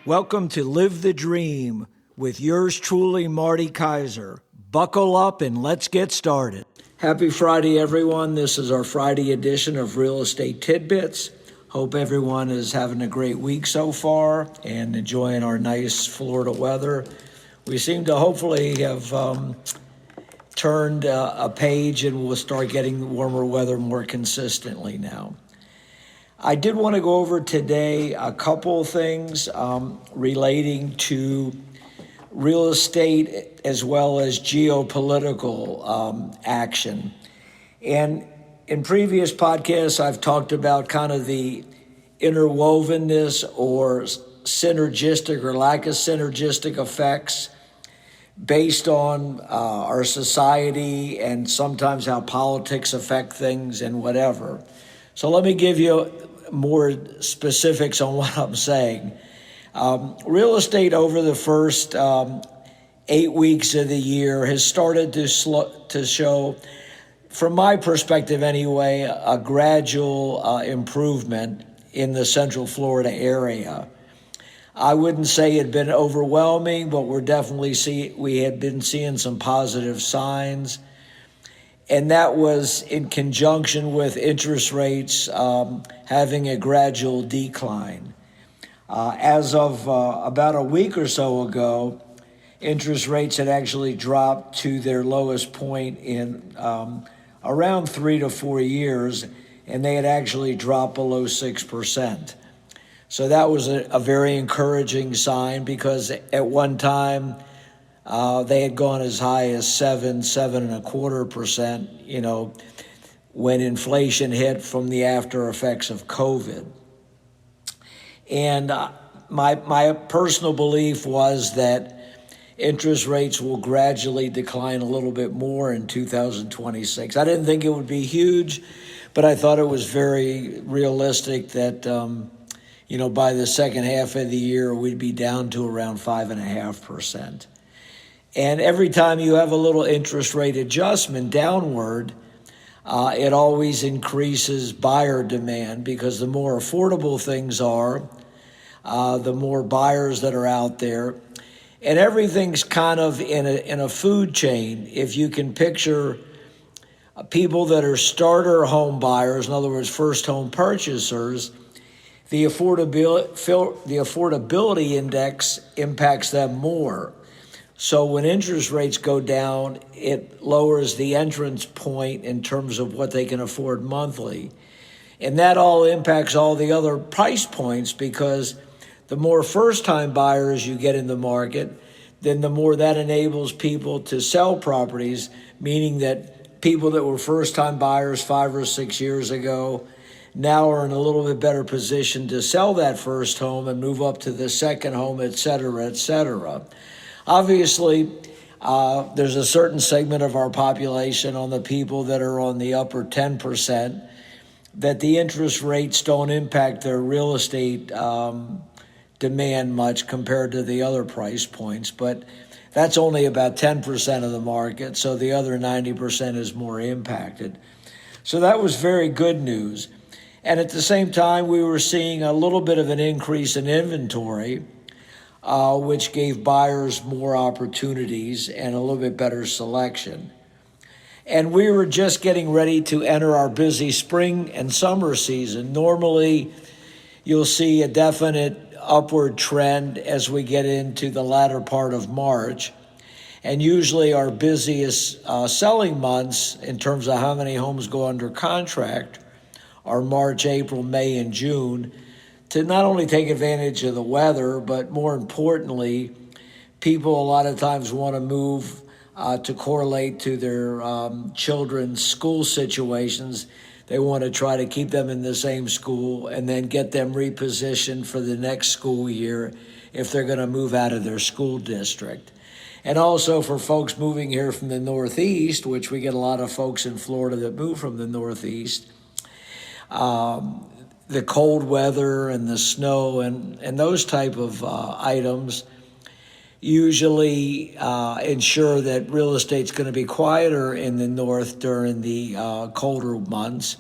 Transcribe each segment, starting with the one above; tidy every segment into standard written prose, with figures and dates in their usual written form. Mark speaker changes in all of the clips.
Speaker 1: Welcome to Live the Dream with yours truly, Marty Kaiser. Buckle up and let's get started. Happy Friday, everyone. This is our Friday edition of Real Estate Tidbits. Hope everyone is having a great week so far and enjoying our nice Florida weather. We seem to hopefully have turned a page and we'll start getting warmer weather more consistently now. I did want to go over today a couple of things relating to real estate as well as geopolitical action. And in previous podcasts, I've talked about kind of the interwovenness or synergistic or lack of synergistic effects based on our society and sometimes how politics affect things and whatever. So let me give you more specifics on what I'm saying. Real estate over the first 8 weeks of the year has started to show, from my perspective anyway, a gradual improvement in the Central Florida area. I wouldn't say it had been overwhelming, but we had been seeing some positive signs. And that was in conjunction with interest rates having a gradual decline. As of about a week or so ago, interest rates had actually dropped to their lowest point in around 3 to 4 years, and they had actually dropped below 6%. So that was a very encouraging sign because at one time, they had gone as high as 7.25%, when inflation hit from the after effects of COVID. And my personal belief was that interest rates will gradually decline a little bit more in 2026. I didn't think it would be huge, but I thought it was very realistic that, by the second half of the year, we'd be down to around 5.5%. And every time you have a little interest rate adjustment downward, it always increases buyer demand because the more affordable things are, the more buyers that are out there. And everything's kind of in a food chain. If you can picture people that are starter home buyers, in other words, first home purchasers, the affordability index impacts them more. So when interest rates go down, it lowers the entrance point in terms of what they can afford monthly. And that all impacts all the other price points because the more first-time buyers you get in the market, then the more that enables people to sell properties, meaning that people that were first-time buyers 5 or 6 years ago now are in a little bit better position to sell that first home and move up to the second home, et cetera, et cetera. Obviously, there's a certain segment of our population on the people that are on the upper 10% that the interest rates don't impact their real estate demand much compared to the other price points. But that's only about 10% of the market, so the other 90% is more impacted. So that was very good news. And at the same time, we were seeing a little bit of an increase in inventory, which gave buyers more opportunities and a little bit better selection. And we were just getting ready to enter our busy spring and summer season. Normally, you'll see a definite upward trend as we get into the latter part of March. And usually our busiest selling months in terms of how many homes go under contract are March, April, May, and June, to not only take advantage of the weather, but more importantly, people a lot of times want to move to correlate to their children's school situations. They want to try to keep them in the same school and then get them repositioned for the next school year if they're going to move out of their school district. And also for folks moving here from the Northeast, which we get a lot of folks in Florida that move from the Northeast, the cold weather and the snow and those type of items usually ensure that real estate's going to be quieter in the north during the colder months.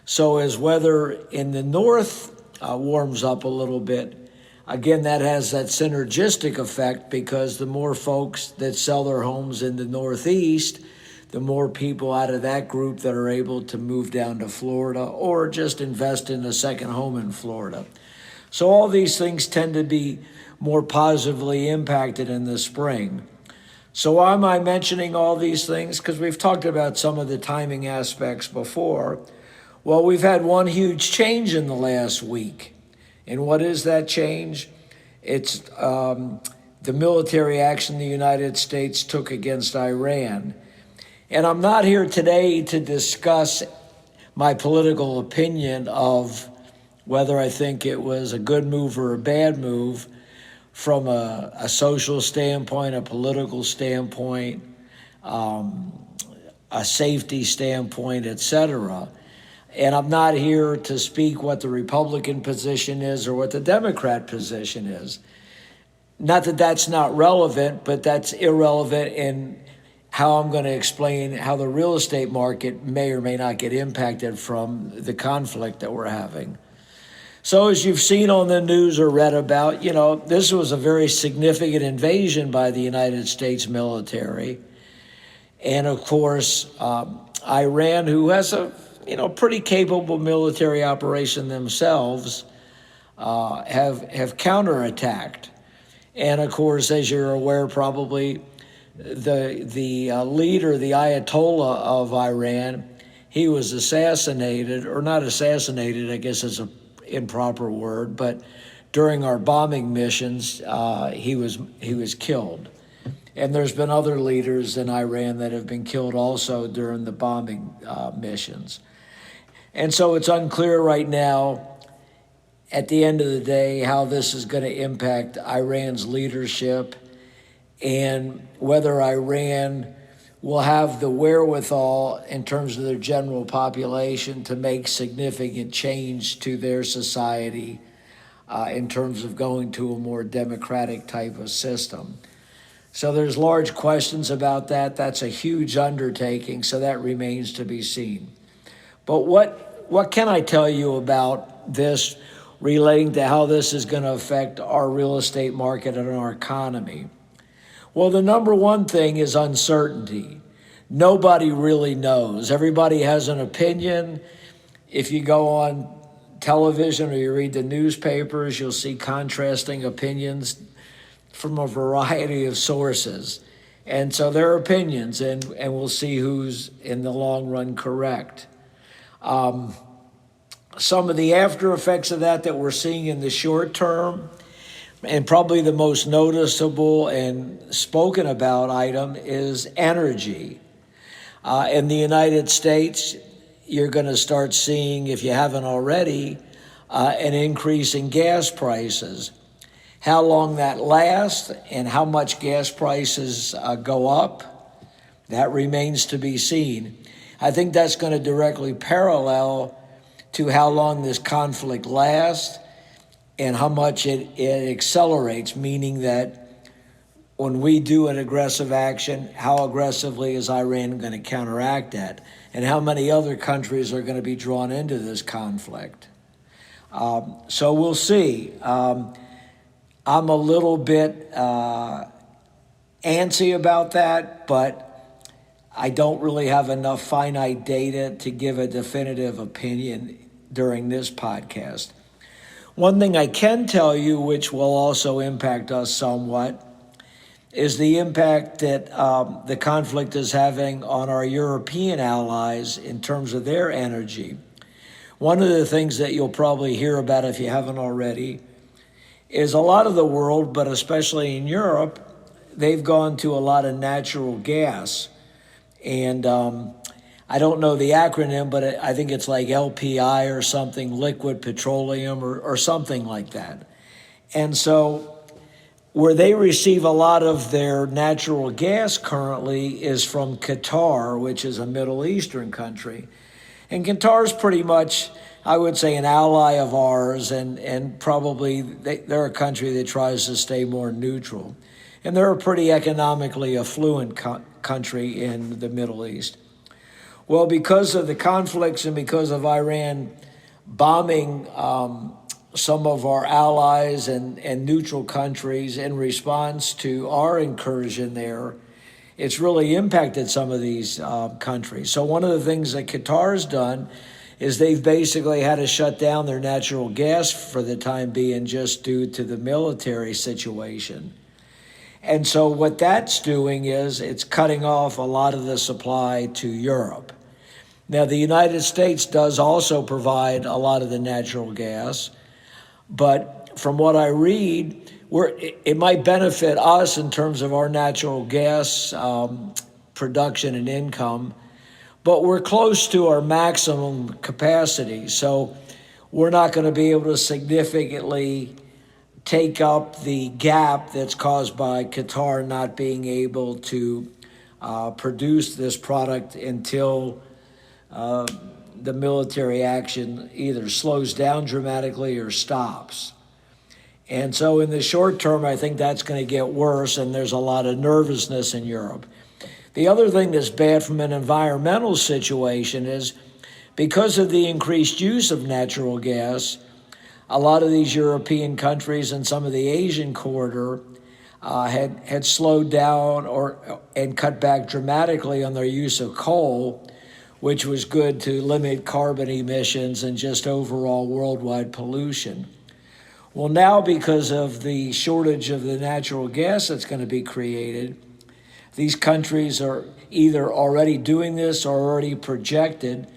Speaker 1: So as weather in the north warms up a little bit, again, that has that synergistic effect because the more folks that sell their homes in the Northeast, the more people out of that group that are able to move down to Florida or just invest in a second home in Florida. So all these things tend to be more positively impacted in the spring. So why am I mentioning all these things? Because we've talked about some of the timing aspects before. Well, we've had one huge change in the last week. And what is that change? It's the military action the United States took against Iran. And I'm not here today to discuss my political opinion of whether I think it was a good move or a bad move from a social standpoint, a political standpoint, a safety standpoint, et cetera. And I'm not here to speak what the Republican position is or what the Democrat position is. Not that that's not relevant, but that's irrelevant in how I'm going to explain how the real estate market may or may not get impacted from the conflict that we're having. So as you've seen on the news or read about, this was a very significant invasion by the United States military. And of course, Iran, who has a pretty capable military operation themselves, have counterattacked. And of course, as you're aware, probably the leader, the Ayatollah of Iran, he was assassinated, or not assassinated, I guess is a improper word, but during our bombing missions, he was killed. And there's been other leaders in Iran that have been killed also during the bombing missions. And so it's unclear right now, at the end of the day, how this is going to impact Iran's leadership and whether Iran will have the wherewithal in terms of their general population to make significant change to their society in terms of going to a more democratic type of system. So there's large questions about that. That's a huge undertaking, so that remains to be seen. But what can I tell you about this relating to how this is going to affect our real estate market and our economy? Well, the number one thing is uncertainty. Nobody really knows. Everybody has an opinion. If you go on television or you read the newspapers, you'll see contrasting opinions from a variety of sources. And so there are opinions, and we'll see who's in the long run correct. Some of the after effects of that we're seeing in the short term, and probably the most noticeable and spoken about item is energy. In the United States, you're going to start seeing, if you haven't already, an increase in gas prices. How long that lasts and how much gas prices go up, that remains to be seen. I think that's going to directly parallel to how long this conflict lasts and how much it accelerates, meaning that when we do an aggressive action, how aggressively is Iran going to counteract that? And how many other countries are going to be drawn into this conflict? So we'll see. I'm a little bit antsy about that, but I don't really have enough finite data to give a definitive opinion during this podcast. One thing I can tell you, which will also impact us somewhat, is the impact that the conflict is having on our European allies in terms of their energy. One of the things that you'll probably hear about if you haven't already is a lot of the world, but especially in Europe, they've gone to a lot of natural gas. And I don't know the acronym, but I think it's like LPI or something, liquid petroleum or something like that. And so where they receive a lot of their natural gas currently is from Qatar, which is a Middle Eastern country. And Qatar is pretty much, I would say, an ally of ours, and probably they're a country that tries to stay more neutral. And they're a pretty economically affluent country in the Middle East. Well, because of the conflicts and because of Iran bombing some of our allies and neutral countries in response to our incursion there, it's really impacted some of these countries. So one of the things that Qatar's done is they've basically had to shut down their natural gas for the time being just due to the military situation. And so what that's doing is it's cutting off a lot of the supply to Europe. Now, the United States does also provide a lot of the natural gas, but from what I read, it might benefit us in terms of our natural gas production and income, but we're close to our maximum capacity. So we're not going to be able to significantly take up the gap that's caused by Qatar not being able to produce this product until the military action either slows down dramatically or stops. And so in the short term, I think that's going to get worse, and there's a lot of nervousness in Europe. The other thing that's bad from an environmental situation is because of the increased use of natural gas, a lot of these European countries and some of the Asian corridor had slowed down and cut back dramatically on their use of coal, which was good to limit carbon emissions and just overall worldwide pollution. Well, now because of the shortage of the natural gas that's going to be created, these countries are either already doing this or already projected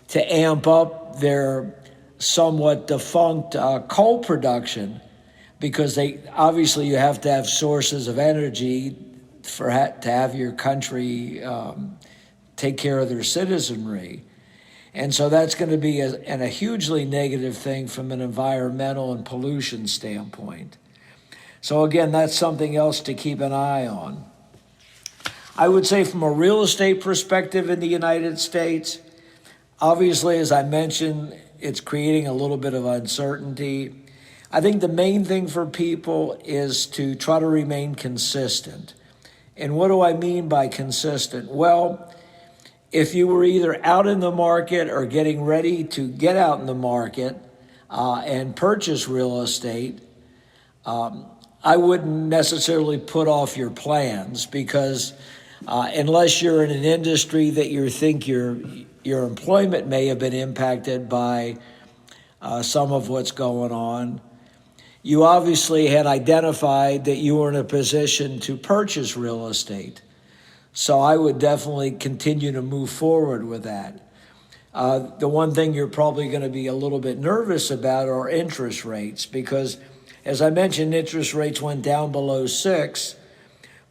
Speaker 1: to amp up their somewhat defunct coal production, because obviously you have to have sources of energy to have your country take care of their citizenry. And so that's going to be a hugely negative thing from an environmental and pollution standpoint. So again, that's something else to keep an eye on. I would say from a real estate perspective in the United States, obviously, as I mentioned, it's creating a little bit of uncertainty. I think the main thing for people is to try to remain consistent. And what do I mean by consistent? Well, if you were either out in the market or getting ready to get out in the market and purchase real estate, I wouldn't necessarily put off your plans, because unless you're in an industry that you think your employment may have been impacted by some of what's going on, you obviously had identified that you were in a position to purchase real estate. So I would definitely continue to move forward with that. The one thing you're probably going to be a little bit nervous about are interest rates, because as I mentioned, interest rates went down below 6,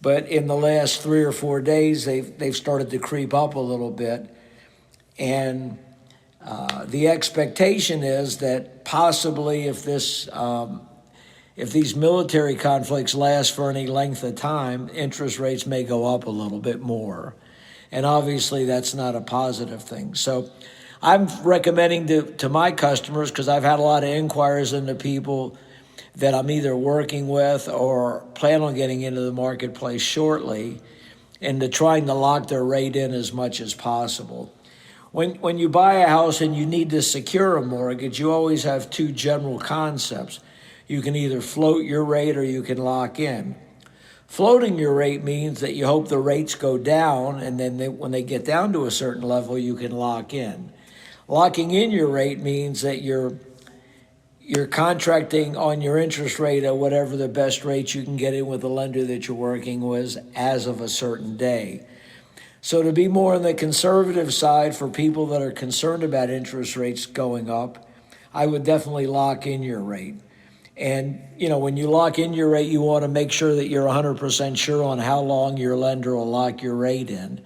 Speaker 1: but in the last 3 or 4 days, they've started to creep up a little bit. And the expectation is that possibly if these military conflicts last for any length of time, interest rates may go up a little bit more. And obviously that's not a positive thing. So I'm recommending to my customers, because I've had a lot of inquiries into people that I'm either working with or plan on getting into the marketplace shortly, and to trying to lock their rate in as much as possible. When you buy a house and you need to secure a mortgage, you always have two general concepts. You can either float your rate or you can lock in. Floating your rate means that you hope the rates go down, and then when they get down to a certain level, you can lock in. Locking in your rate means that you're contracting on your interest rate at whatever the best rate you can get in with the lender that you're working with as of a certain day. So to be more on the conservative side for people that are concerned about interest rates going up, I would definitely lock in your rate. And, when you lock in your rate, you want to make sure that you're 100% sure on how long your lender will lock your rate in.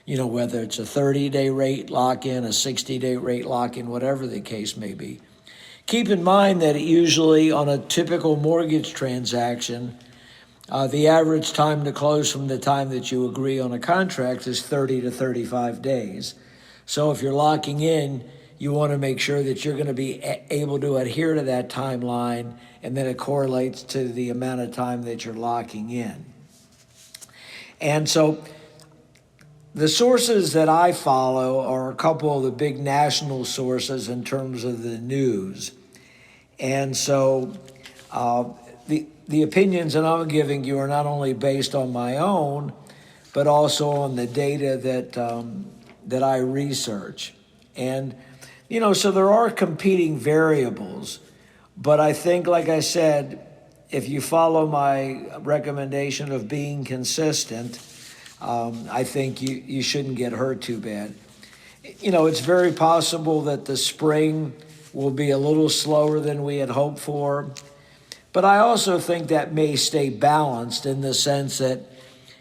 Speaker 1: Whether it's a 30-day rate lock-in, a 60-day rate lock-in, whatever the case may be. Keep in mind that usually on a typical mortgage transaction, the average time to close from the time that you agree on a contract is 30 to 35 days. So if you're locking in, you want to make sure that you're going to be able to adhere to that timeline, and then it correlates to the amount of time that you're locking in. And so the sources that I follow are a couple of the big national sources in terms of the news. And so the opinions that I'm giving you are not only based on my own, but also on the data that I research. And, so there are competing variables, but I think, like I said, if you follow my recommendation of being consistent, I think you shouldn't get hurt too bad. It's very possible that the spring will be a little slower than we had hoped for, but I also think that may stay balanced in the sense that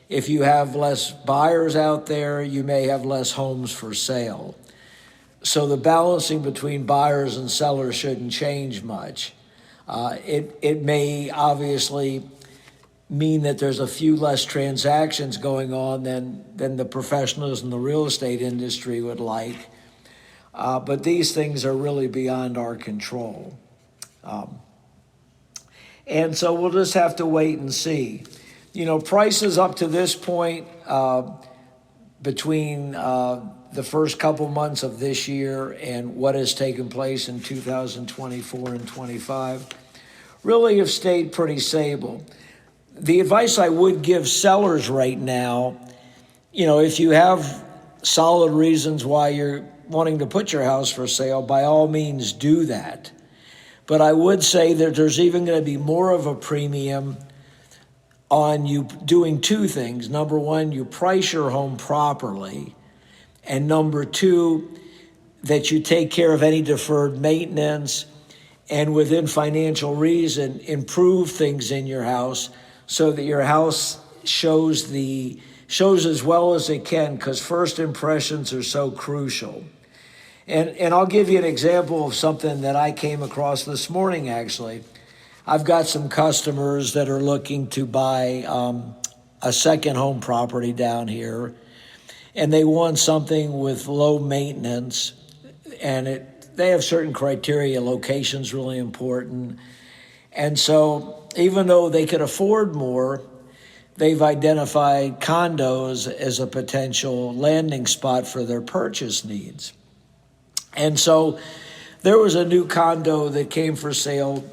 Speaker 1: if you have less buyers out there, you may have less homes for sale. So the balancing between buyers and sellers shouldn't change much. It may obviously mean that there's a few less transactions going on than the professionals in the real estate industry would like. But these things are really beyond our control. And so we'll just have to wait and see. Prices up to this point, between the first couple months of this year and what has taken place in 2024 and 25, really have stayed pretty stable. The advice I would give sellers right now, if you have solid reasons why you're wanting to put your house for sale, by all means do that. But I would say that there's even going to be more of a premium on you doing two things. Number one, you price your home properly. And number two, that you take care of any deferred maintenance and within financial reason, improve things in your house so that your house shows as well as it can, because first impressions are so crucial. And I'll give you an example of something that I came across this morning, actually. I've got some customers that are looking to buy a second home property down here, and they want something with low maintenance, and they have certain criteria. Location's really important. And so even though they could afford more, they've identified condos as a potential landing spot for their purchase needs. And so there was a new condo that came for sale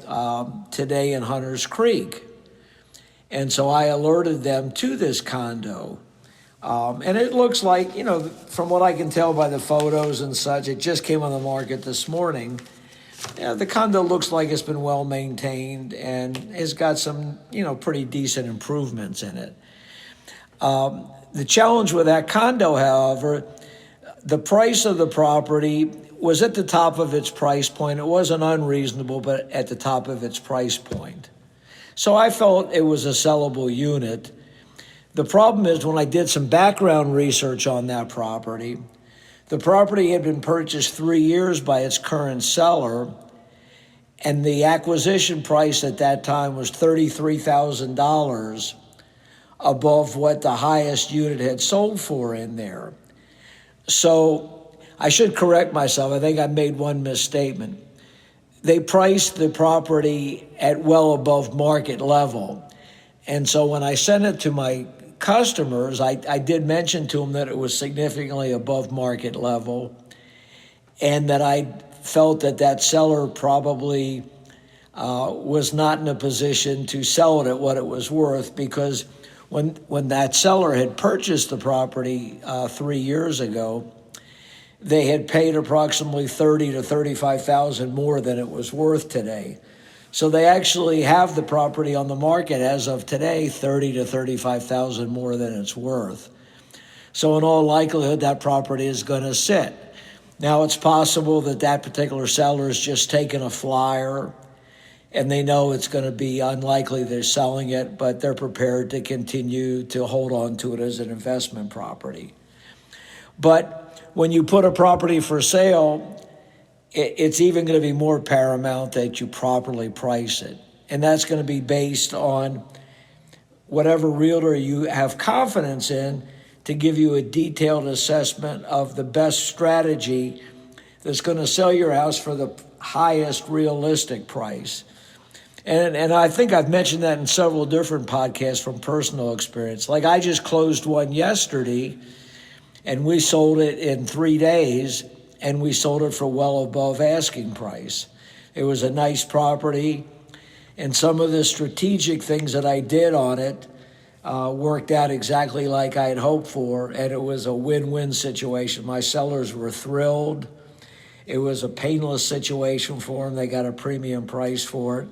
Speaker 1: today in Hunters Creek. And so I alerted them to this condo. And it looks like, from what I can tell by the photos and such, it just came on the market this morning. The condo looks like it's been well maintained and has got some, pretty decent improvements in it. The challenge with that condo, however, the price of the property was at the top of its price point. It wasn't unreasonable, but at the top of its price point. So I felt it was a sellable unit. The problem is when I did some background research on that property, the property had been purchased 3 years by its current seller, and the acquisition price at that time was $33,000 above what the highest unit had sold for in there. So I should correct myself. I think I made one misstatement. They priced the property at well above market level. And so when I sent it to my customers, I did mention to them that it was significantly above market level and that I felt that seller probably was not in a position to sell it at what it was worth, because when that seller had purchased the property 3 years ago, they had paid approximately $30,000 to $35,000 more than it was worth today. So they actually have the property on the market as of today, $30,000 to $35,000 more than it's worth. So in all likelihood, that property is going to sit. Now, it's possible that particular seller is just taking a flyer and they know it's going to be unlikely they're selling it, but they're prepared to continue to hold on to it as an investment property. But when you put a property for sale, it's even going to be more paramount that you properly price it. And that's going to be based on whatever realtor you have confidence in to give you a detailed assessment of the best strategy that's going to sell your house for the highest realistic price. And I think I've mentioned that in several different podcasts from personal experience. Like I just closed one yesterday, and we sold it in 3 days, and we sold it for well above asking price. It was a nice property, and some of the strategic things that I did on it worked out exactly like I had hoped for, and it was a win-win situation. My sellers were thrilled. It was a painless situation for them. They got a premium price for it,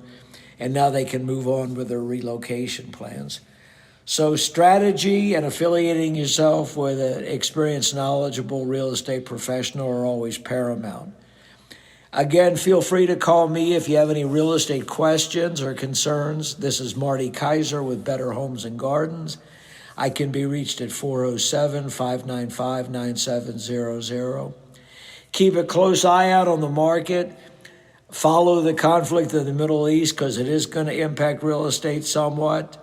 Speaker 1: and now they can move on with their relocation plans. So strategy and affiliating yourself with an experienced, knowledgeable real estate professional are always paramount. Again, feel free to call me if you have any real estate questions or concerns. This is Marty Kaiser with Better Homes and Gardens. I can be reached at 407-595-9700. Keep a close eye out on the market. Follow the conflict in the Middle East because it is going to impact real estate somewhat.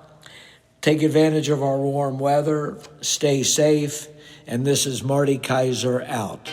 Speaker 1: Take advantage of our warm weather. Stay safe. And this is Marty Kaiser out.